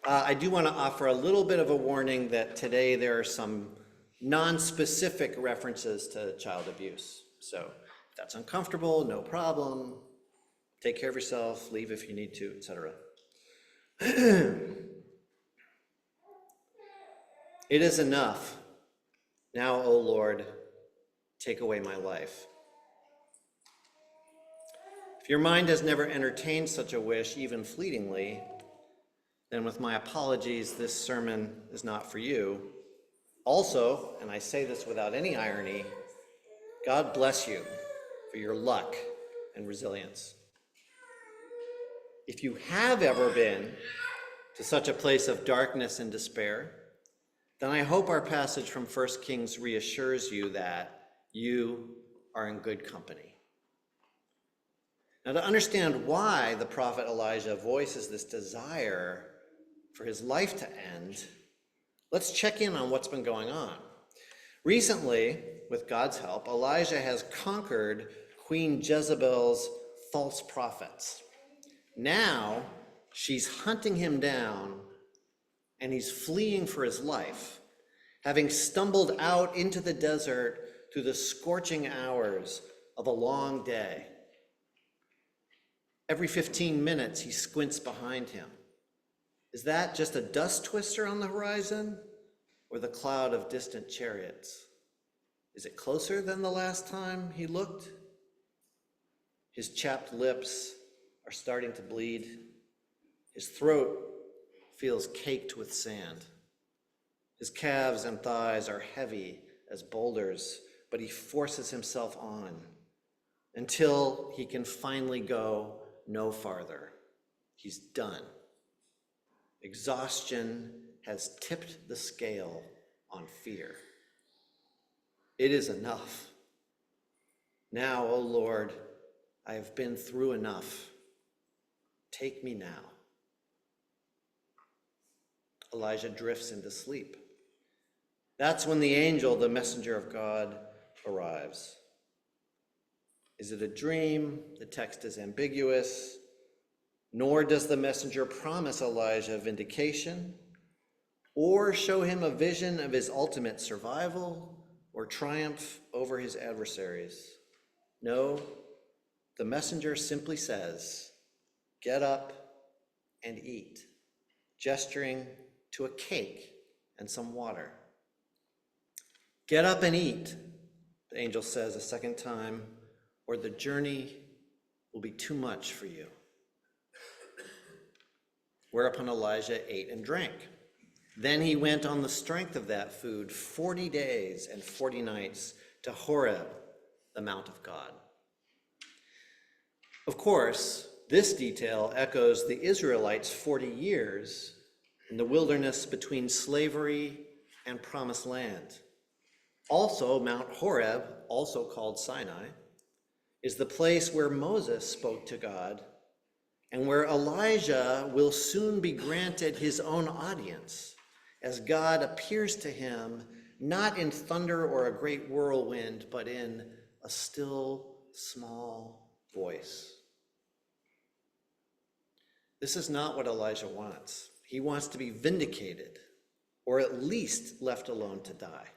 I do want to offer a little bit of a warning that today there are some non-specific references to child abuse. So if that's uncomfortable, no problem. Take care of yourself, leave if you need to, etc. It is enough. Now, O Lord, take away my life. If your mind has never entertained such a wish, even fleetingly, then with my apologies, this sermon is not for you. Also, and I say this without any irony, God bless you for your luck and resilience. If you have ever been to such a place of darkness and despair, then I hope our passage from 1 Kings reassures you that you are in good company. Now, to understand why the prophet Elijah voices this desire for his life to end, let's check in on what's been going on. Recently, with God's help, Elijah has conquered Queen Jezebel's false prophets. Now, she's hunting him down, and he's fleeing for his life, having stumbled out into the desert through the scorching hours of a long day. Every 15 minutes, he squints behind him. Is that just a dust twister on the horizon, or the cloud of distant chariots? Is it closer than the last time he looked? His chapped lips are starting to bleed. His throat feels caked with sand. His calves and thighs are heavy as boulders, but he forces himself on until he can finally go no farther. He's done. Exhaustion has tipped the scale on fear. It is enough. Now, O Lord, I have been through enough. Take me now. Elijah drifts into sleep. That's when the angel, the messenger of God, arrives. Is it a dream? The text is ambiguous. Nor does the messenger promise Elijah vindication or show him a vision of his ultimate survival or triumph over his adversaries. No, the messenger simply says, "Get up and eat," gesturing to a cake and some water. "Get up and eat," the angel says a second time, "or the journey will be too much for you." Whereupon Elijah ate and drank. Then he went on the strength of that food 40 days and 40 nights to Horeb, the Mount of God. Of course, this detail echoes the Israelites' 40 years in the wilderness between slavery and promised land. Also, Mount Horeb, also called Sinai, is the place where Moses spoke to God and where Elijah will soon be granted his own audience as God appears to him not in thunder or a great whirlwind, but in a still, small voice. This is not what Elijah wants. He wants to be vindicated, or at least left alone to die.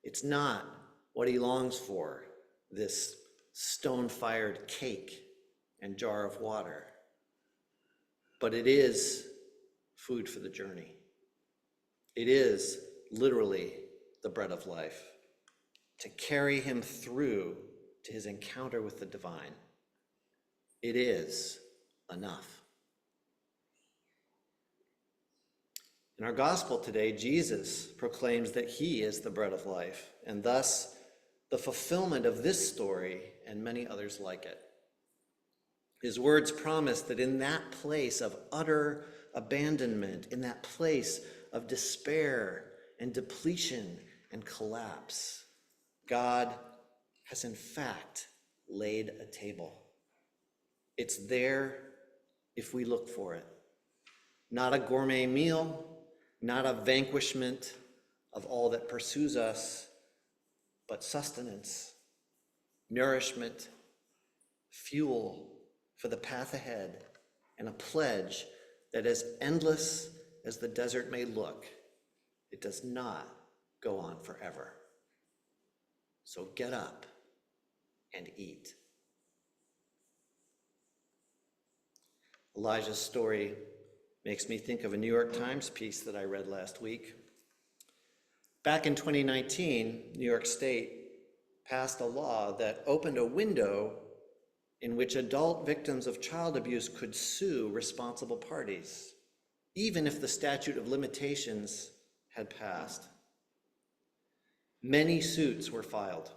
It's not what he longs for, this stone-fired cake and jar of water, but it is food for the journey. It is literally the bread of life to carry him through to his encounter with the divine. It is enough. In our gospel today, Jesus proclaims that he is the bread of life, and thus the fulfillment of this story and many others like it. His words promise that in that place of utter abandonment, in that place of despair and depletion and collapse, God has in fact laid a table. It's there if we look for it. Not a gourmet meal, not a vanquishment of all that pursues us, but sustenance, nourishment, fuel for the path ahead, and a pledge that is endless as the desert may look, it does not go on forever. So get up and eat. Elijah's story makes me think of a New York Times piece that I read last week. Back in 2019, New York State passed a law that opened a window in which adult victims of child abuse could sue responsible parties, even if the statute of limitations had passed. Many suits were filed,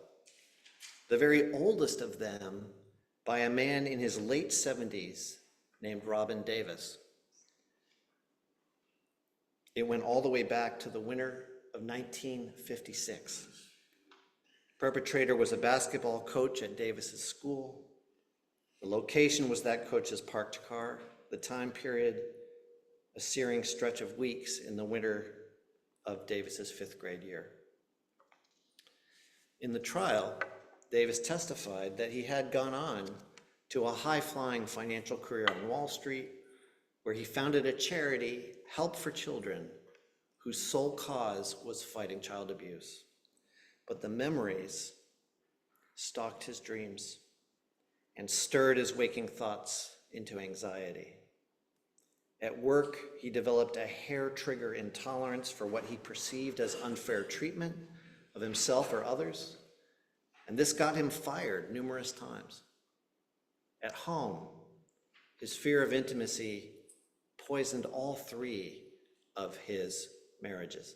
the very oldest of them by a man in his late 70s named Robin Davis. It went all the way back to the winter of 1956. Perpetrator was a basketball coach at Davis's school. The location was that coach's parked car. The time period, a searing stretch of weeks in the winter of Davis's 5th grade year. In the trial, Davis testified that he had gone on to a high-flying financial career on Wall Street, where he founded a charity, Help for Children, whose sole cause was fighting child abuse. But the memories stalked his dreams and stirred his waking thoughts into anxiety. At work, he developed a hair-trigger intolerance for what he perceived as unfair treatment of himself or others, and this got him fired numerous times. At home, his fear of intimacy poisoned all 3 of his marriages.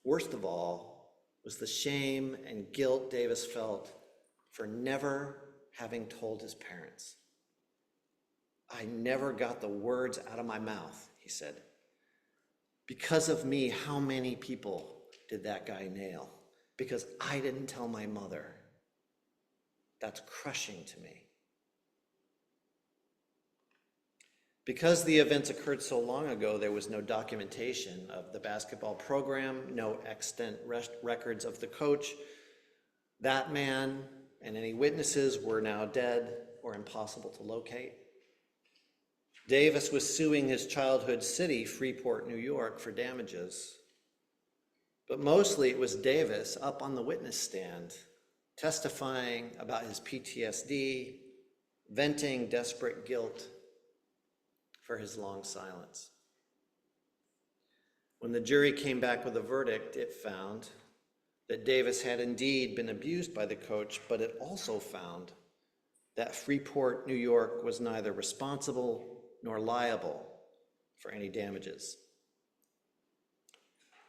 Worst of all was the shame and guilt Davis felt for never having told his parents. I never got the words out of my mouth, he said. Because of me, how many people did that guy nail? Because I didn't tell my mother. That's crushing to me. Because the events occurred so long ago, there was no documentation of the basketball program, no extant records of the coach. That man and any witnesses were now dead or impossible to locate. Davis was suing his childhood city, Freeport, New York, for damages. But mostly it was Davis up on the witness stand, testifying about his PTSD, venting desperate guilt for his long silence. When the jury came back with a verdict, it found that Davis had indeed been abused by the coach, but it also found that Freeport, New York was neither responsible nor liable for any damages.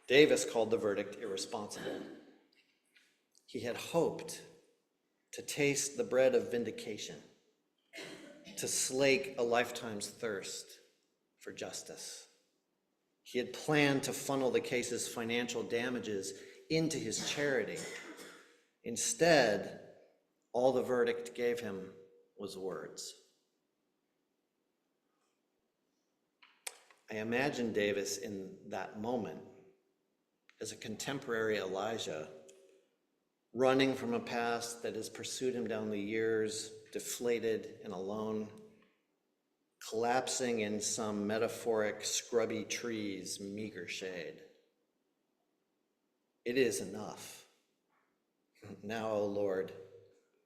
Davis called the verdict irresponsible. He had hoped to taste the bread of vindication, to slake a lifetime's thirst for justice. He had planned to funnel the case's financial damages into his charity. Instead, all the verdict gave him was words. I imagine Davis in that moment as a contemporary Elijah, running from a past that has pursued him down the years, deflated and alone, collapsing in some metaphoric scrubby tree's meager shade. It is enough. Now, O Lord,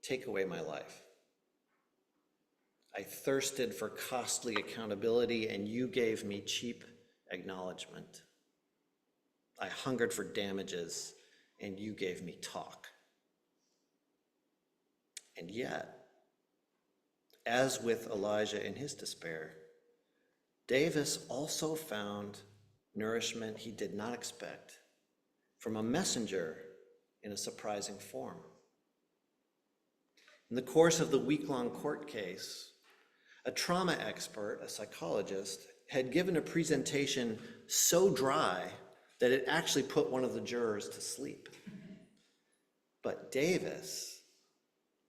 take away my life. I thirsted for costly accountability, and you gave me cheap acknowledgement. I hungered for damages, and you gave me talk. And yet, as with Elijah in his despair, Davis also found nourishment he did not expect from a messenger in a surprising form. In the course of the week-long court case, a trauma expert, a psychologist, had given a presentation so dry that it actually put one of the jurors to sleep. But Davis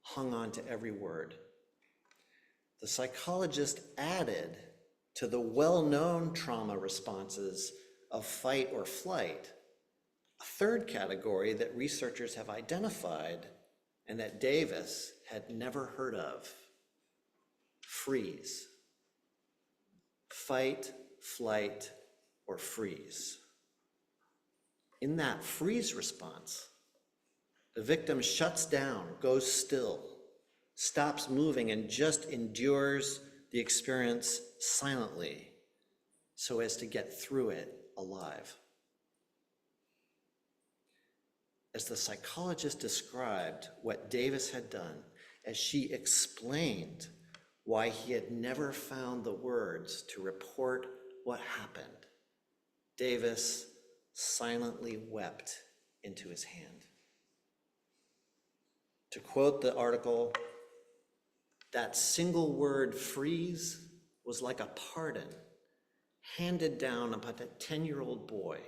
hung on to every word. The psychologist added to the well-known trauma responses of fight or flight a third category that researchers have identified and that Davis had never heard of: freeze. Fight, flight, or freeze. In that freeze response, the victim shuts down, goes still, stops moving, and just endures the experience silently so as to get through it alive. As the psychologist described what Davis had done, as she explained why he had never found the words to report what happened, Davis silently wept into his hand. To quote the article, that single word, freeze, was like a pardon handed down upon a 10-year-old boy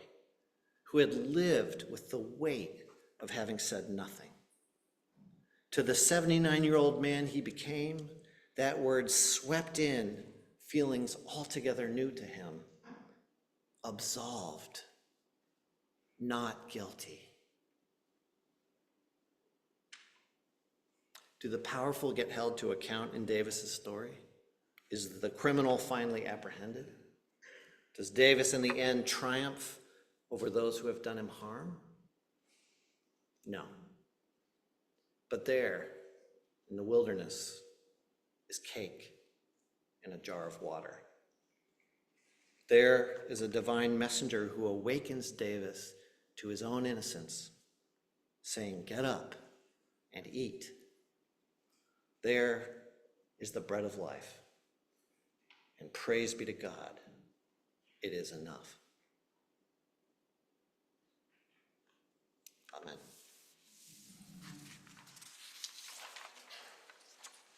who had lived with the weight of having said nothing. To the 79-year-old man he became, that word swept in feelings altogether new to him. Absolved, not guilty. Do the powerful get held to account in Davis's story? Is the criminal finally apprehended? Does Davis in the end triumph over those who have done him harm? No. But there, in the wilderness, is cake and a jar of water. There is a divine messenger who awakens Davis to his own innocence, saying, "Get up and eat." There is the bread of life. And praise be to God, it is enough.